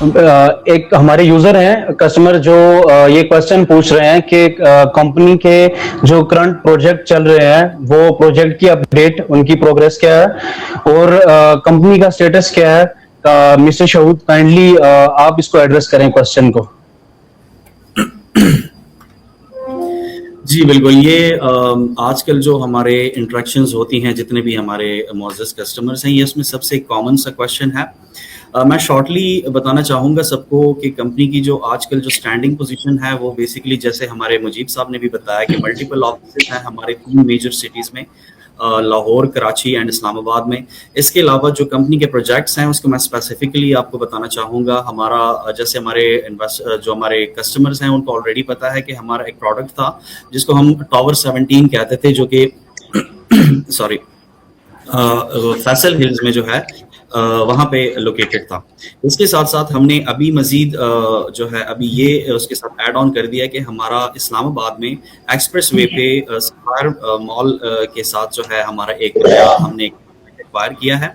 एक हमारे यूजर हैं, कस्टमर जो ये क्वेश्चन पूछ रहे हैं कि कंपनी के जो करंट प्रोजेक्ट चल रहे हैं वो प्रोजेक्ट की अपडेट, उनकी प्रोग्रेस क्या है और कंपनी का स्टेटस क्या है। मिस्टर शहूद, काइंडली आप इसको एड्रेस करें क्वेश्चन को। जी बिल्कुल। ये आजकल जो हमारे इंटरेक्शंस होती हैं, जितने भी हमारे मुअज़्ज़ज़ कस्टमर्स हैं, ये इसमें सबसे कॉमन सा क्वेश्चन है। मैं शॉर्टली बताना चाहूँगा सबको कि कंपनी की जो आजकल जो स्टैंडिंग पोजीशन है वो बेसिकली, जैसे हमारे मुजीब साहब ने भी बताया, कि मल्टीपल ऑफिसेज हैं हमारे 3 मेजर सिटीज़ में, लाहौर, कराची एंड इस्लामाबाद में। इसके अलावा जो कंपनी के प्रोजेक्ट्स हैं उसको मैं स्पेसिफिकली आपको बताना चाहूँगा। हमारा जैसे हमारे जो हमारे कस्टमर्स हैं उनको ऑलरेडी पता है कि हमारा एक प्रोडक्ट था जिसको हम टावर 17 कहते थे, जो कि सॉरी फैसल हिल्स में जो है वहाँ पे लोकेटेड था। इसके साथ साथ हमने अभी मजीद जो है अभी ये उसके साथ ऐड ऑन कर दिया कि हमारा इस्लामाबाद में एक्सप्रेस वे पे सफायर मॉल के साथ जो है हमारा एक हमने एक्वायर किया है।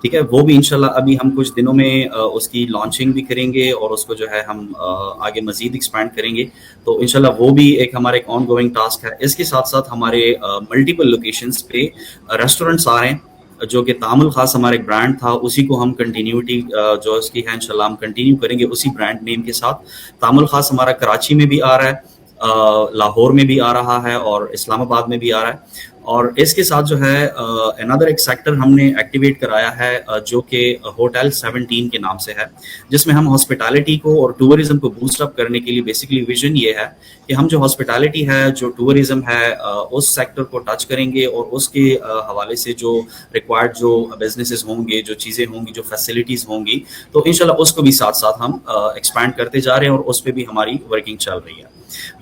ठीक है, वो भी इंशाल्लाह अभी हम कुछ दिनों में उसकी लॉन्चिंग भी करेंगे और उसको जो है हम आगे मजीद एक्सपैंड करेंगे। तो इंशाल्लाह वो भी एक हमारे एक ऑन गोइंग टास्क है। इसके साथ साथ हमारे मल्टीपल लोकेशंस पे रेस्टोरेंट्स आ रहे हैं, जो कि तामुल खास हमारे ब्रांड था, उसी को हम कंटिन्यूटी जो इसकी है इंशाल्लाह हम कंटिन्यू करेंगे उसी ब्रांड नेम के साथ। तामुल खास हमारा कराची में भी आ रहा है, लाहौर में भी आ रहा है और इस्लामाबाद में भी आ रहा है। और इसके साथ जो है अनदर एक सेक्टर हमने एक्टिवेट कराया है जो कि होटल 17 के नाम से है, जिसमें हम हॉस्पिटैलिटी को और टूरिज्म को बूस्ट अप करने के लिए बेसिकली विजन ये है कि हम जो हॉस्पिटैलिटी है, जो टूरिज्म है, उस सेक्टर को टच करेंगे और उसके हवाले से जो रिक्वायर्ड जो बिजनेसेस होंगे, जो चीज़ें होंगी, जो फैसिलिटीज़ होंगी, तो इंशाल्लाह उसको भी साथ साथ हम एक्सपैंड करते जा रहे हैं और उस पर भी हमारी वर्किंग चल रही है।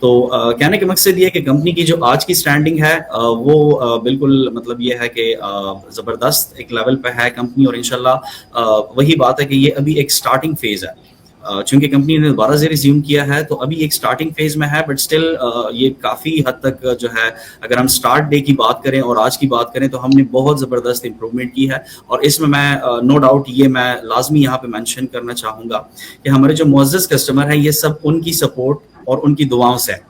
तो कहने का मकसद ये है कि कंपनी की जो आज की स्टैंडिंग है वो बिल्कुल मतलब ये है कि ज़बरदस्त एक लेवल पे है कंपनी, और इंशाल्लाह वही बात है कि ये अभी एक स्टार्टिंग फेज़ है। चूंकि कंपनी ने दोबारा से रिज्यूम किया है तो अभी एक स्टार्टिंग फेज में है, बट स्टिल ये काफ़ी हद तक जो है, अगर हम स्टार्ट डे की बात करें और आज की बात करें तो हमने बहुत ज़बरदस्त इंप्रूवमेंट की है। और इसमें मैं नो डाउट ये मैं लाजमी यहाँ पे मेंशन करना चाहूँगा कि हमारे जो मुअज़्ज़ज़ कस्टमर हैं ये सब उनकी सपोर्ट और उनकी दुआओं से है,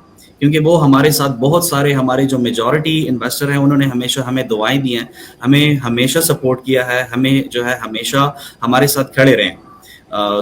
क्योंकि वो हमारे साथ बहुत सारे हमारे जो मेजॉरिटी इन्वेस्टर हैं उन्होंने हमेशा हमें दुआएं दी हैं, हमें हमेशा सपोर्ट किया है, हमें जो है हमेशा हमारे साथ खड़े रहे।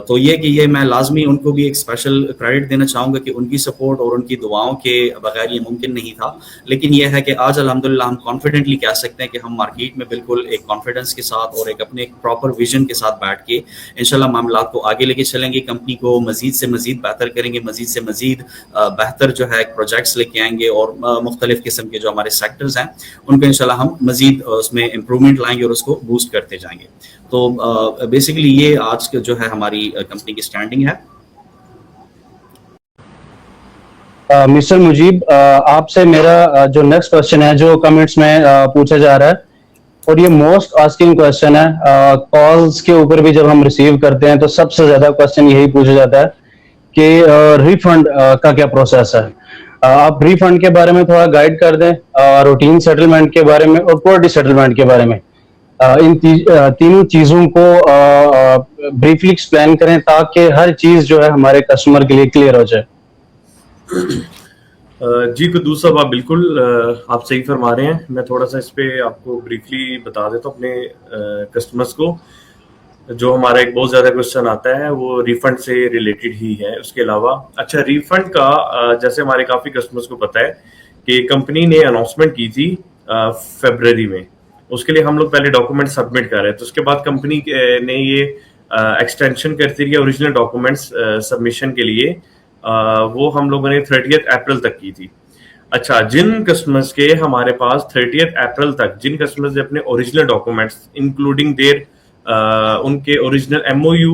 तो ये कि ये मैं लाजमी उनको भी एक स्पेशल क्रेडिट देना चाहूँगा कि उनकी सपोर्ट और उनकी दुआओं के बगैर ये मुमकिन नहीं था। लेकिन यह है कि आज अल्हम्दुलिल्लाह हम कॉन्फिडेंटली कह सकते हैं कि हम मार्केट में बिल्कुल एक कॉन्फिडेंस के साथ और एक अपने एक प्रॉपर विजन के साथ बैठ के इंशाल्लाह मामलात को आगे लेके चलेंगे, कंपनी को मजीद से मजीद बेहतर करेंगे, मजीद से मजीद बेहतर जो है प्रोजेक्ट्स लेके आएंगे और मुख्तलिफ किस्म के जो हमारे सेक्टर्स हैं उनको इंशाल्लाह हम मजीद उसमें इम्प्रूवमेंट लाएंगे और उसको बूस्ट करते जाएंगे। तो बेसिकली ये आज जो है हमारी कंपनी की स्टैंडिंग है। मिस्टर मुजीब, आपसे मेरा जो नेक्स्ट क्वेश्चन है जो कमेंट्स में पूछा जा रहा है, और ये मोस्ट आस्किंग क्वेश्चन है, कॉल्स के ऊपर भी जब हम रिसीव करते हैं तो सबसे ज्यादा क्वेश्चन यही पूछा जाता है कि रिफंड का क्या प्रोसेस है। आप रिफंड के बारे में थोड़ा गाइड कर दें, रूटीन सेटलमेंट के बारे में और क्वालिटी सेटलमेंट के बारे में। इन तीनों चीजों को ब्रीफली एक्सप्लेन करें ताकि हर चीज जो है हमारे कस्टमर के लिए क्लियर हो जाए। जी कुद्दूस साहब, आप बिल्कुल आप सही फरमा रहे हैं। मैं थोड़ा सा इस पे आपको ब्रीफली बता देता हूँ अपने कस्टमर्स को। जो हमारा एक बहुत ज़्यादा क्वेश्चन आता है वो रिफंड से रिलेटेड ही है। उसके अलावा अच्छा, रिफंड का जैसे हमारे काफ़ी कस्टमर्स को पता है कि कंपनी ने अनाउंसमेंट की थी फरवरी में। उसके लिए हम लोग पहले डॉक्यूमेंट सबमिट कर रहे थे, तो उसके बाद कंपनी ने ये एक्सटेंशन करती रही ओरिजिनल डॉक्यूमेंट्स सबमिशन के लिए। वो हम लोगों ने 30 अप्रैल तक की थी। अच्छा, जिन कस्टमर्स के हमारे पास 30 अप्रैल तक जिन कस्टमर्स ने अपने ओरिजिनल डॉक्यूमेंट्स इंक्लूडिंग देयर उनके ओरिजिनल MOU,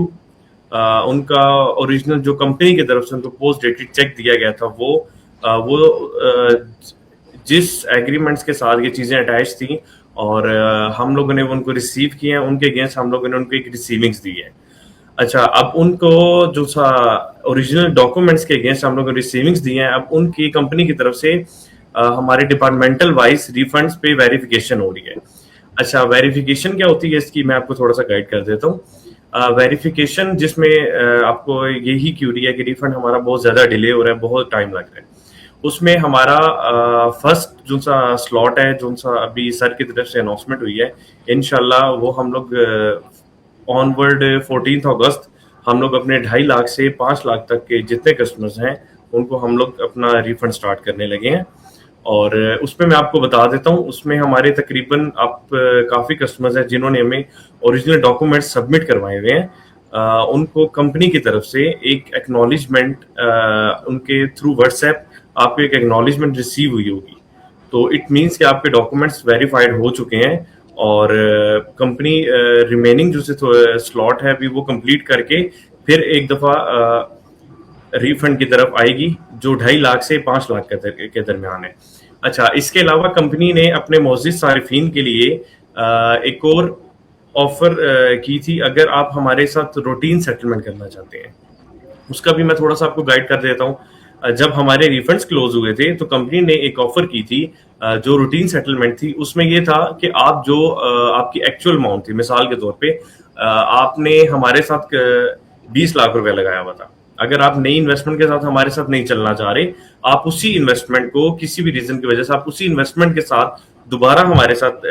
उनका ओरिजिनल जो कंपनी की तरफ से उनको पोस्ट डेटेड चेक दिया गया था, वो जिस एग्रीमेंट्स के साथ ये चीज़ें अटैच थी और हम लोगों ने उनको रिसीव किए हैं, उनके अगेंस्ट हम लोगों ने उनको एक रिसीविंग्स दी है। अच्छा, अब उनको जो सा ओरिजिनल डॉक्यूमेंट्स के अगेंस्ट हम लोगों ने रिसीविंग्स दिए हैं, अब उनकी कंपनी की तरफ से हमारे डिपार्टमेंटल वाइज रिफंड्स पे वेरिफिकेशन हो रही है। अच्छा, वेरिफिकेशन क्या होती है इसकी मैं आपको थोड़ा सा गाइड कर देता हूँ। वेरिफिकेशन, जिसमें आपको यही क्यूरी है कि रिफंड हमारा बहुत ज़्यादा डिले हो रहा है, बहुत टाइम लग रहा है। उसमें हमारा फर्स्ट जो सा स्लॉट है, जो सा अभी सर की तरफ से अनाउंसमेंट हुई है, इंशाल्लाह वो हम लोग ऑनवर्ड 14 अगस्त हम लोग अपने 2.5 लाख से 5 लाख तक के जितने कस्टमर्स हैं उनको हम लोग अपना रिफंड स्टार्ट करने लगे हैं। और उसमें मैं आपको बता देता हूँ, उसमें हमारे तकरीबन आप काफ़ी कस्टमर्स हैं जिन्होंने हमें ओरिजिनल डॉक्यूमेंट्स सबमिट करवाए हुए हैं। उनको कंपनी की तरफ से एक एक्नॉलेजमेंट उनके थ्रू व्हाट्सएप आपको एक एक्नॉलेजमेंट रिसीव हुई होगी, तो इट मीन्स कि आपके डॉक्यूमेंट्स वेरीफाइड हो चुके हैं और कंपनी रिमेनिंग जो स्लॉट है अभी वो कंप्लीट करके फिर एक दफ़ा रिफंड की तरफ आएगी, जो 2.5 लाख से 5 लाख के दरमियान है। अच्छा, इसके अलावा कंपनी ने अपने मोअज़्ज़िज़ सारिफीन के लिए एक और ऑफर की थी, अगर आप हमारे साथ रूटीन सेटलमेंट करना चाहते हैं। उसका भी मैं थोड़ा सा आपको गाइड कर देता हूँ। जब हमारे रिफंड्स क्लोज हुए थे तो कंपनी ने एक ऑफर की थी जो रूटीन सेटलमेंट थी। उसमें ये था कि आप जो आपकी एक्चुअल अमाउंट थी, मिसाल के तौर पे आपने हमारे साथ 20 लाख रुपए लगाया हुआ था, अगर आप नई इन्वेस्टमेंट के साथ हमारे साथ नहीं चलना चाह रहे, आप उसी इन्वेस्टमेंट को किसी भी रीजन की वजह से आप उसी इन्वेस्टमेंट के साथ दोबारा हमारे साथ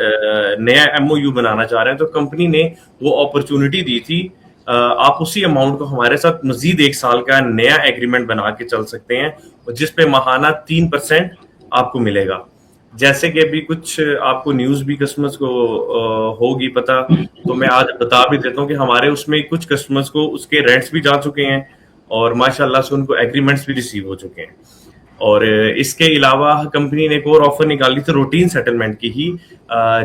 नया एमओयू बनाना चाह रहे हैं, तो कंपनी ने वो अपॉर्चुनिटी दी थी। आप उसी अमाउंट को हमारे साथ मजीद 1 साल का नया एग्रीमेंट बना के चल सकते हैं, जिसपे माहाना 3% आपको मिलेगा। जैसे कि अभी कुछ आपको न्यूज भी कस्टमर्स को होगी पता, तो मैं आज बता भी देता हूँ कि हमारे उसमें कुछ कस्टमर्स को उसके रेंट्स भी जा चुके हैं और माशाल्लाह से उनको एग्रीमेंट्स भी रिसीव हो चुके हैं। और इसके अलावा कंपनी ने एक और ऑफर निकाली थी रूटीन सेटलमेंट की ही,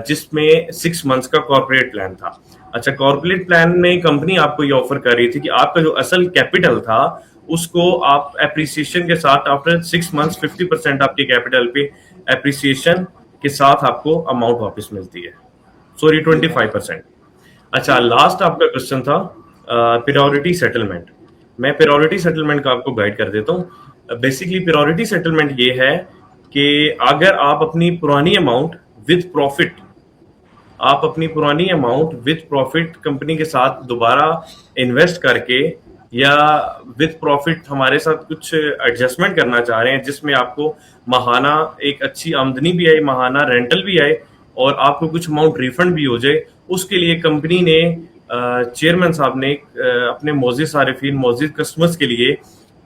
जिसमें 6 मंथ्स का कॉर्पोरेट प्लान था। अच्छा, कॉर्पोरेट प्लान में कंपनी आपको ये ऑफर कर रही थी कि आपका जो असल कैपिटल था उसको आप एप्रिसिएशन के साथ आफ्टर 6 मंथ्स 50% आपके कैपिटल पे एप्रिसिएशन के साथ आपको अमाउंट वापस मिलती है, सॉरी 25%। अच्छा, लास्ट आपका क्वेश्चन था प्रायोरिटी सेटलमेंट। मैं प्रायोरिटी सेटलमेंट का आपको गाइड कर देता हूँ। बेसिकली प्रायोरिटी सेटलमेंट ये है कि अगर आप अपनी पुरानी अमाउंट विद प्रॉफिट कंपनी के साथ दोबारा इन्वेस्ट करके या विद प्रॉफिट हमारे साथ कुछ एडजस्टमेंट करना चाह रहे हैं, जिसमें आपको माहाना एक अच्छी आमदनी भी आए, माहाना रेंटल भी आए और आपको कुछ अमाउंट रिफंड भी हो जाए, उसके लिए कंपनी ने चेयरमैन साहब ने अपने मोअज़्ज़िज़ सारिफीन, मोअज़्ज़िज़ कस्टमर्स के लिए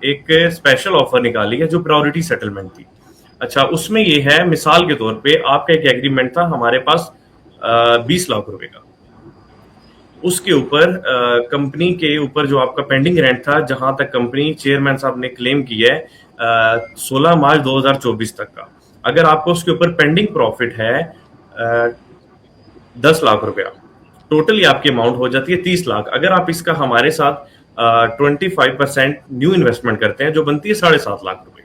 एक स्पेशल ऑफर निकाली है जो प्रायोरिटी सेटलमेंट थी। अच्छा, उसमें ये है, मिसाल के तौर पे आपका एक एग्रीमेंट था हमारे पास 20 लाख रुपए का, उसके ऊपर कंपनी के ऊपर जो आपका पेंडिंग रेंट था, जहां तक कंपनी चेयरमैन साहब ने क्लेम किया है 16 मार्च 2024 तक का, अगर आपको उसके ऊपर पेंडिंग प्रॉफिट है 10 लाख रुपया, टोटली आपकी अमाउंट हो जाती है 30 लाख। अगर आप इसका हमारे साथ 25% न्यू इन्वेस्टमेंट करते हैं जो बनती है 7.5 लाख रुपए,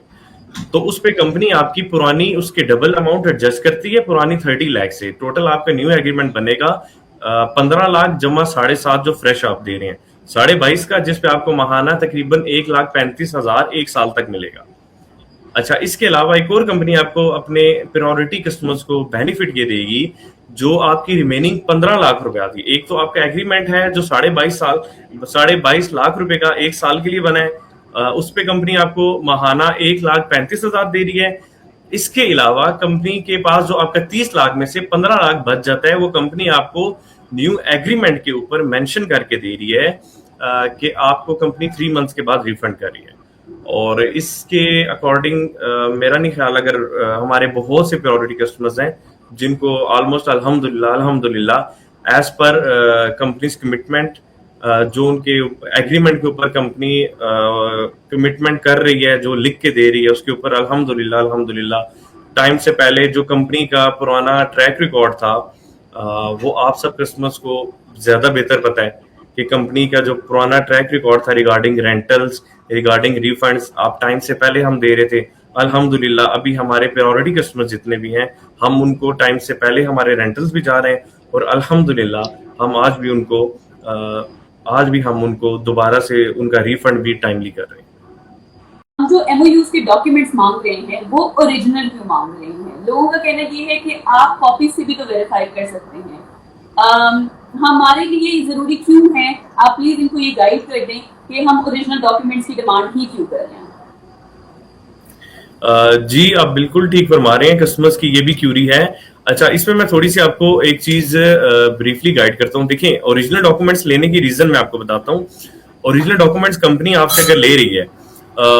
तो उस पे कंपनी आपकी पुरानी उसके डबल अमाउंट एडजस्ट करती है, पुरानी 30 लाख से टोटल आपका न्यू एग्रीमेंट बनेगा 15 लाख जमा 7.5 जो फ्रेश आप दे रहे हैं 22.5 का, जिसपे आपको माहाना तकरीबन 1,35,000 1 साल तक मिलेगा। अच्छा, इसके अलावा एक और कंपनी आपको अपने प्रायोरिटी कस्टमर्स को बेनिफिट ये देगी, जो आपकी रिमेनिंग 15 लाख रुपए आती है। एक तो आपका एग्रीमेंट है जो 22.5 लाख रुपए का 1 साल के लिए बना है, उस पे कंपनी आपको माहाना 1,35,000 दे रही है। इसके अलावा कंपनी के पास जो आपका 30 लाख में से 15 लाख बच जाता है, वो कंपनी आपको न्यू एग्रीमेंट के ऊपर मेंशन करके दे रही है कि आपको कंपनी 3 मंथ्स के बाद रिफंड कर रही है। और इसके अकॉर्डिंग मेरा नहीं ख्याल, अगर हमारे बहुत से प्रायोरिटी कस्टमर्स हैं जिनको ऑलमोस्ट अल्हम्दुलिल्लाह एज पर कंपनीज कमिटमेंट, जो उनके एग्रीमेंट के ऊपर कंपनी कमिटमेंट कर रही है, जो लिख के दे रही है, उसके ऊपर अल्हम्दुलिल्लाह टाइम से पहले जो कंपनी का पुराना ट्रैक रिकॉर्ड था, वो आप सब कस्टमर्स को ज्यादा बेहतर पता है कि कंपनी का जो पुराना ट्रैक रिकॉर्ड था रिगार्डिंग रेंटल्स, रिगार्डिंग रिफंड्स, आप टाइम से पहले हम दे रहे थे। अल्हम्दुलिल्लाह अभी हमारे प्रायोरिटी कस्टमर्स जितने भी हैं, हम उनको टाइम से पहले हमारे रेंटल्स भी जा रहे हैं और अल्हम्दुलिल्लाह हम आज भी हम उनको दोबारा से उनका रिफंड भी टाइमली कर रहे हैं। हम जो एमओयूज के डॉक्यूमेंट्स मांग रहे हैं वो ओरिजिनल क्यों मांग रहे हैं? लोगों का कहना ये है कि आप कॉपी से भी तो वेरीफाई कर सकते हैं। हमारे लिए जरूरी क्यों है, आप प्लीज इनको ये गाइड कर दें कि हम ओरिजिनल डॉक्यूमेंट्स की डिमांड ही क्यों कर रहे हैं। जी, आप बिल्कुल ठीक फरमा रहे हैं, कस्टमर्स की ये भी क्यूरी है। अच्छा, इसमें मैं थोड़ी सी आपको एक चीज ब्रीफली गाइड करता हूँ। देखिए, ओरिजिनल डॉक्यूमेंट्स लेने की रीजन मैं आपको बताता हूँ। ओरिजिनल डॉक्यूमेंट्स कंपनी आपसे अगर ले रही है,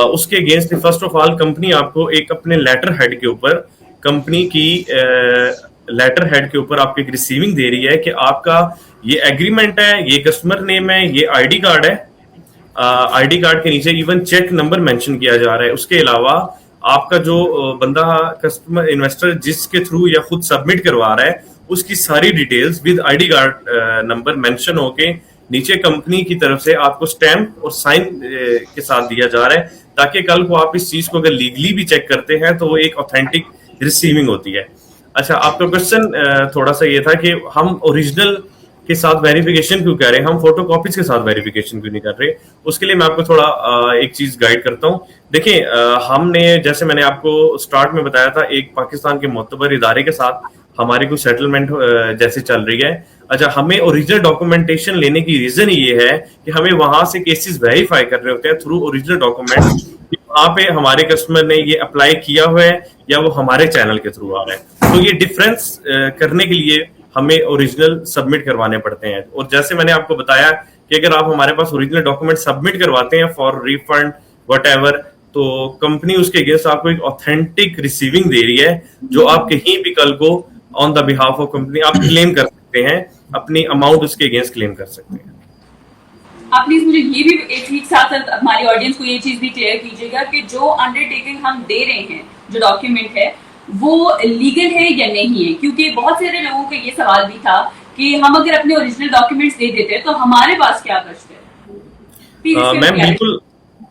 उसके against first of all company आपको एक अपने लेटर हेड के ऊपर, कंपनी की लेटर हेड के ऊपर आपको एक रिसीविंग दे रही है कि आपका ये एग्रीमेंट है, ये कस्टमर नेम है, ये आईडी कार्ड है। आईडी कार्ड के नीचे इवन चेक नंबर मेंशन किया जा रहा है। उसके अलावा आपका जो बंदा कस्टमर इन्वेस्टर जिसके थ्रू या खुद सबमिट करवा रहा है, उसकी सारी details with ID card number mention होके नीचे कंपनी की तरफ से आपको स्टैम्प और साइन के साथ दिया जा रहा है, ताकि कल को आप इस चीज को अगर लीगली भी चेक करते हैं तो वो एक ऑथेंटिक रिसीविंग होती है। अच्छा, आपका क्वेश्चन थोड़ा सा ये था कि हम ओरिजिनल के साथ वेरिफिकेशन क्यों कर रहे हैं, हम फोटोकॉपीज के साथ वेरिफिकेशन क्यों नहीं कर रहे। उसके लिए मैं आपको थोड़ा एक चीज गाइड करता हूँ। देखिए, हमने जैसे मैंने आपको स्टार्ट में बताया था, एक पाकिस्तान के मोतबर इदारे के साथ हमारी कुछ सेटलमेंट जैसे चल रही है। अच्छा, हमें ओरिजिनल डॉक्यूमेंटेशन लेने की रीजन ये है कि हमें वहां से केसेस वेरीफाई करने होते हैं थ्रू ओरिजिनल डॉक्यूमेंट, वहां पे हमारे कस्टमर ने ये अप्लाई किया हुआ है या वो हमारे चैनल के थ्रू आ रहा है। तो ये डिफरेंस करने के लिए हमें ओरिजिनल सबमिट करवाने पड़ते हैं। और जैसे मैंने आपको बताया कि अगर आप हमारे पास ओरिजिनल डॉक्यूमेंट सबमिट करवाते हैं फॉर रिफंड व्हाटएवर, तो कंपनी उसके अगेंस्ट आपको एक ऑथेंटिक रिसीविंग दे रही है, जो आप कहीं भी कल को on the behalf of company आप क्लेम कर सकते हैं, अपनी अमाउंट उसके अगेंस्ट क्लेम कर सकते हैं। आप प्लीज मुझे ये भी एक ठीक साथ साथ हमारी ऑडियंस को ये चीज भी क्लियर कीजिएगा कि जो अंडरटेकिंग हम दे रहे हैं, जो डॉक्यूमेंट है, वो लीगल है या नहीं है। क्योंकि बहुत सारे लोगों का ये सवाल भी था कि हम अगर अपने ओरिजिनल डॉक्यूमेंट्स दे देते हैं तो हमारे पास क्या कष्ट है। मैम बिल्कुल,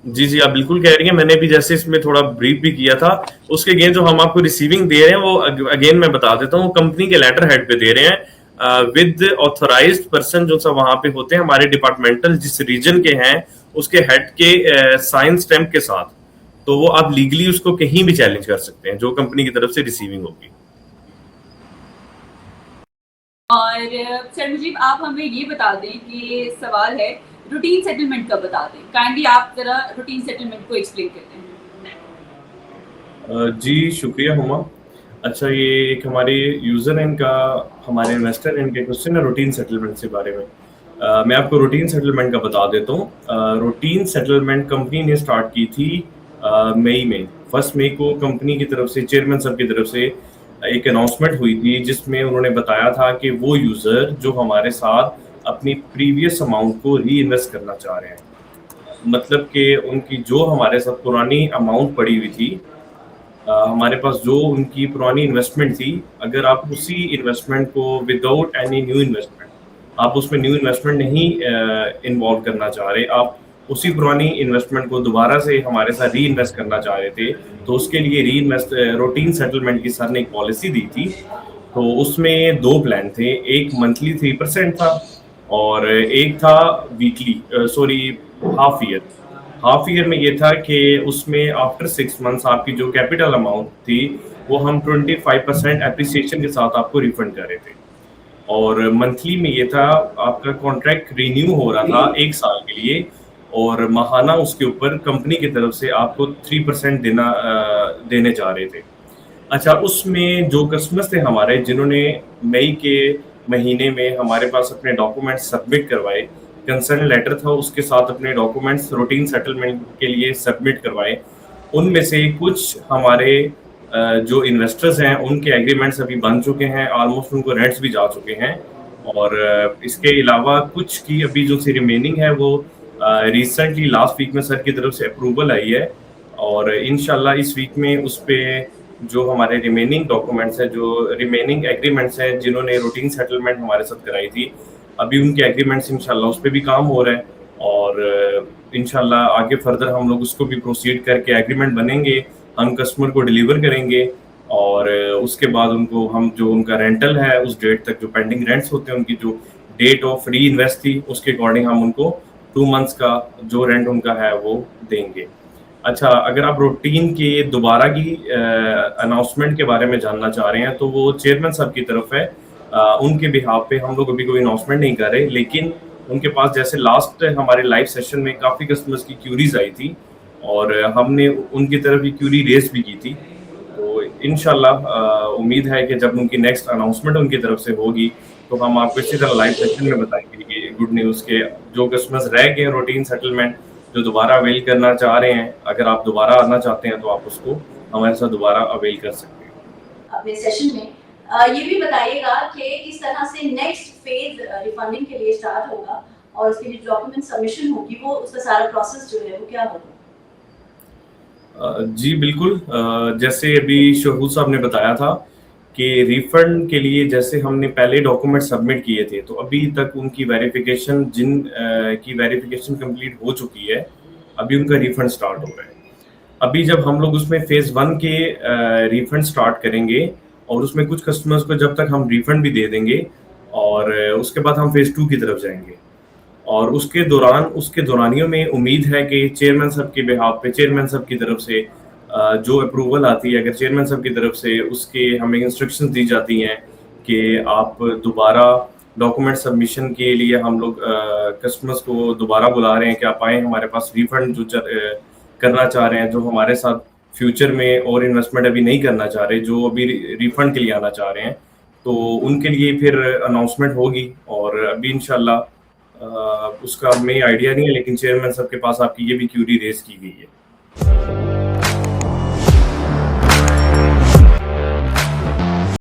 जी आप बिल्कुल कह रही हैं। मैंने भी जैसे इसमें थोड़ा ब्रीफ भी किया था, उसके अगेन जो हम आपको रिसीविंग दे रहे हैं वो अगेन मैं बता देता हूँ, कंपनी के लेटर हेड पे दे रहे हैं विद ऑथराइज्ड पर्सन जो सब वहां पे होते हैं हमारे डिपार्टमेंटल जिस रीजन के हैं, उसके हेड के साइन स्टैम्प के साथ। तो वो आप लीगली उसको कहीं भी चैलेंज कर सकते हैं जो कंपनी की तरफ से रिसीविंग होगी। और सर मुझीब, आप हमें ये बता दें कि सवाल है रूटीन सेटलमेंट का बता दें। काइंडली आप जरा रूटीन सेटलमेंट को एक्सप्लेन करते हैं। जी शुक्रिया हुमा। अच्छा, ये एक हमारे यूजर एंड का, हमारे इन्वेस्टर एंड के क्वेश्चन है रूटीन सेटलमेंट के बारे में। मैं आपको रूटीन सेटलमेंट का बता देता हूँ। रूटीन सेटलमेंट कंपनी ने स्टार्ट की थी मई में, 1 मई को कंपनी की तरफ से, चेयरमैन साहब की तरफ से एक अनाउंसमेंट हुई थी जिसमें उन्होंने बताया था कि वो यूजर जो हमारे साथ अपनी प्रीवियस अमाउंट को री इन्वेस्ट करना चाह रहे हैं, मतलब कि उनकी जो हमारे साथ पुरानी अमाउंट पड़ी हुई थी, हमारे पास जो उनकी पुरानी इन्वेस्टमेंट थी, अगर आप उसी इन्वेस्टमेंट को विदाउट एनी न्यू इन्वेस्टमेंट, आप उसमें न्यू इन्वेस्टमेंट नहीं इन्वॉल्व करना चाह रहे, आप उसी पुरानी इन्वेस्टमेंट को दोबारा से हमारे साथ री इन्वेस्ट करना चाह रहे थे, तो उसके लिए री इन्वेस्ट रूटीन सेटलमेंट की सर ने एक पॉलिसी दी थी। तो उसमें 2 प्लान थे, एक मंथली 3% था और एक था वीकली, हाफ ईयर में ये था कि उसमें आफ्टर 6 मंथ्स आपकी जो कैपिटल अमाउंट थी वो हम 25% एप्रिसिएशन के साथ आपको रिफंड कर रहे थे। और मंथली में ये था, आपका कॉन्ट्रैक्ट रिन्यू हो रहा था 1 साल के लिए, और माहाना उसके ऊपर कंपनी की तरफ से आपको 3% देने जा रहे थे। अच्छा, उसमें जो कस्टमर्स थे हमारे जिन्होंने मई के महीने में हमारे पास अपने डॉक्यूमेंट्स सबमिट करवाए, कंसर्न लेटर था उसके साथ अपने डॉक्यूमेंट्स रूटीन सेटलमेंट के लिए सबमिट करवाए, उनमें से कुछ हमारे जो इन्वेस्टर्स हैं उनके एग्रीमेंट्स अभी बन चुके हैं, ऑलमोस्ट उनको रेंट्स भी जा चुके हैं। और इसके अलावा कुछ की अभी जो सी रिमेनिंग है वो रिसेंटली लास्ट वीक में सर की तरफ से अप्रूवल आई है, और इंशाल्लाह इस वीक में उस पर जो हमारे रिमेनिंग डॉक्यूमेंट्स हैं, जो रिमेनिंग एग्रीमेंट्स हैं, जिन्होंने रूटीन सेटलमेंट हमारे साथ कराई थी, अभी उनके एग्रीमेंट्स इंशाल्लाह उस पर भी काम हो रहा है, और इंशाल्लाह आगे फर्दर हम लोग उसको भी प्रोसीड करके एग्रीमेंट बनेंगे, हम कस्टमर को डिलीवर करेंगे, और उसके बाद उनको हम जो उनका रेंटल है उस डेट तक जो पेंडिंग रेंट्स होते हैं, उनकी जो डेट ऑफ री इन्वेस्ट थी उसके अकॉर्डिंग हम उनको 2 मंथ्स का जो रेंट उनका है वो देंगे। अच्छा, अगर आप रूटीन की दोबारा की अनाउंसमेंट के बारे में जानना चाह रहे हैं तो वो चेयरमैन साहब की तरफ है, उनके बिहाफ पे हम लोग अभी कोई अनाउंसमेंट नहीं कर रहे, लेकिन उनके पास जैसे लास्ट हमारे लाइव सेशन में काफ़ी कस्टमर्स की क्यूरीज आई थी और हमने उनकी तरफ ये क्यूरी रेस भी की थी। तो इंशाल्लाह उम्मीद है कि जब उनकी नेक्स्ट अनाउंसमेंट उनकी तरफ से होगी तो हम आपको इसी तरह लाइव सेशन में बताएंगे कि गुड न्यूज़ के जो कस्टमर्स रह गए रूटीन सेटलमेंट, जो दोबारा अवेल करना चाह रहे हैं, अगर आप दोबारा आना चाहते हैं तो आप उसको हमारे साथ दोबारा अवेल कर सकते हैं। अपने सेशन में ये भी बताइएगा कि किस तरह से नेक्स्ट फेज रिफंडिंग के लिए स्टार्ट होगा और उसके लिए डॉक्यूमेंट सबमिशन होगी, वो उसका सारा प्रोसेस जो है वो क्या होगा? जी बिल्कुल, जैसे अभी शहूद साहब ने बताया था कि रिफंड के लिए जैसे हमने पहले डॉक्यूमेंट सबमिट किए थे तो अभी तक उनकी वेरिफिकेशन की वेरिफिकेशन कंप्लीट हो चुकी है, अभी उनका रिफंड स्टार्ट हो रहा है। अभी जब हम लोग उसमें फेज 1 के रिफंड स्टार्ट करेंगे और उसमें कुछ कस्टमर्स को जब तक हम रिफंड भी दे देंगे और उसके बाद हम फेज 2 की तरफ जाएंगे और उसके दौरानियों में उम्मीद है कि चेयरमैन साहब के बिहाफ पे चेयरमैन साहब की तरफ से जो अप्रूवल आती है, अगर चेयरमैन साहब की तरफ से उसके हमें इंस्ट्रक्शंस दी जाती हैं कि आप दोबारा डॉक्यूमेंट सबमिशन के लिए हम लोग कस्टमर्स को दोबारा बुला रहे हैं कि आप आएँ हमारे पास रिफंड जो करना चाह रहे हैं, जो हमारे साथ फ्यूचर में और इन्वेस्टमेंट अभी नहीं करना चाह रहे, जो अभी रिफंड के लिए आना चाह रहे हैं, तो उनके लिए फिर अनाउंसमेंट होगी और अभी इंशाल्लाह उसका हमें आइडिया नहीं है, लेकिन चेयरमैन साहब के पास आपकी ये भी क्यूरी रेज की गई है।